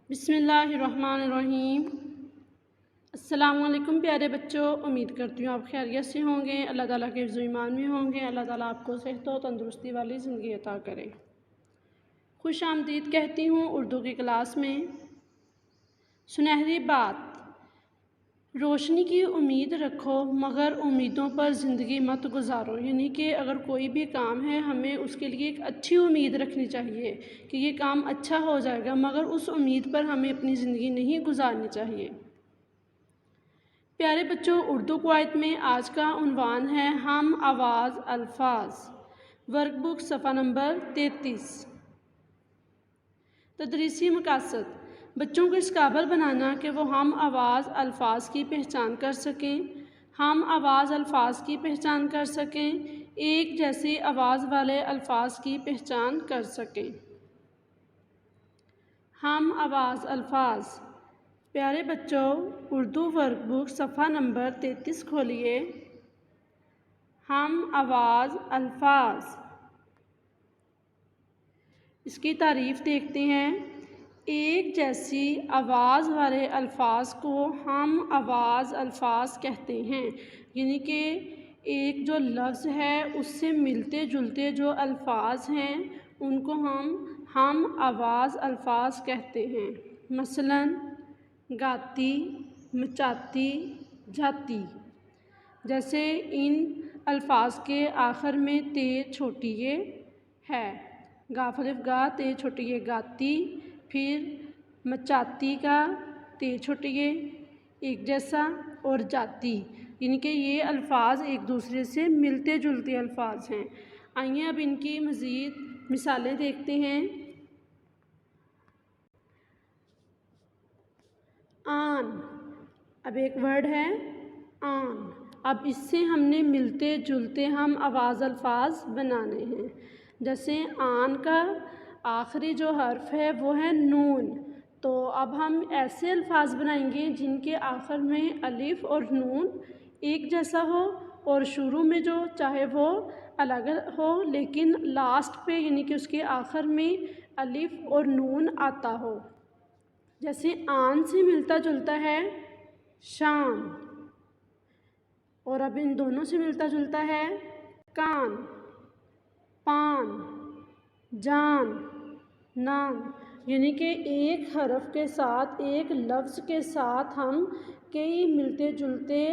بسم اللہ الرحمن الرحیم۔ السلام علیکم پیارے بچوں، امید کرتی ہوں آپ خیریت سے ہوں گے، اللہ تعالیٰ کے حفظ و ایمان میں ہوں گے۔ اللہ تعالیٰ آپ کو صحت و تندرستی والی زندگی عطا کرے۔ خوش آمدید کہتی ہوں اردو کی کلاس میں۔ سنہری بات: روشنی کی امید رکھو مگر امیدوں پر زندگی مت گزارو، یعنی کہ اگر کوئی بھی کام ہے ہمیں اس کے لیے ایک اچھی امید رکھنی چاہیے کہ یہ کام اچھا ہو جائے گا، مگر اس امید پر ہمیں اپنی زندگی نہیں گزارنی چاہیے۔ پیارے بچوں، اردو قواعد میں آج کا عنوان ہے ہم آواز الفاظ، ورک بک صفحہ نمبر 33۔ تدریسی مقاصد: بچوں کو اس قابل بنانا کہ وہ ہم آواز الفاظ کی پہچان کر سکیں، ہم آواز الفاظ کی پہچان کر سکیں، ایک جیسی آواز والے الفاظ کی پہچان کر سکیں۔ ہم آواز الفاظ۔ پیارے بچوں، اردو ورک بک صفحہ نمبر 33 کھولیے۔ ہم آواز الفاظ، اس کی تعریف دیکھتے ہیں۔ ایک جیسی آواز والے الفاظ کو ہم آواز الفاظ کہتے ہیں، یعنی کہ ایک جو لفظ ہے اس سے ملتے جلتے جو الفاظ ہیں ان کو ہم آواز الفاظ کہتے ہیں۔ مثلاً گاتی، مچاتی، جاتی۔ جیسے ان الفاظ کے آخر میں تے چھوٹی یہ ہے، گاف الف گا تے چھوٹی یہ گاتی، پھر مچاتی کا تے چھوٹی یہ ایک جیسا، اور جاتی، یعنی کہ یہ الفاظ ایک دوسرے سے ملتے جلتے الفاظ ہیں۔ آئیے اب ان کی مزید مثالیں دیکھتے ہیں۔ آن، اب ایک ورڈ ہے آن، اب اس سے ہم نے ملتے جلتے ہم آواز الفاظ بنانے ہیں۔ جیسے آن کا آخری جو حرف ہے وہ ہے نون، تو اب ہم ایسے الفاظ بنائیں گے جن کے آخر میں الف اور نون ایک جیسا ہو، اور شروع میں جو چاہے وہ الگ ہو لیکن لاسٹ پہ یعنی کہ اس کے آخر میں الف اور نون آتا ہو۔ جیسے آن سے ملتا جلتا ہے شان، اور اب ان دونوں سے ملتا جلتا ہے کان، پان، جان، نان، یعنی کہ ایک حرف کے ساتھ ایک لفظ کے ساتھ ہم کئی ملتے جلتے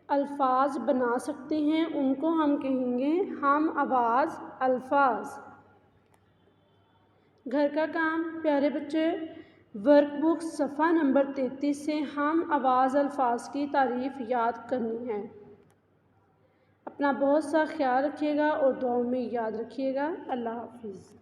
الفاظ بنا سکتے ہیں، ان کو ہم کہیں گے ہم آواز الفاظ۔ گھر کا کام پیارے بچے، ورک بک صفحہ نمبر 33 سے ہم آواز الفاظ کی تعریف یاد کرنی ہے۔ اپنا بہت سا خیال رکھیے گا اور دعاؤں میں یاد رکھیے گا۔ اللہ حافظ۔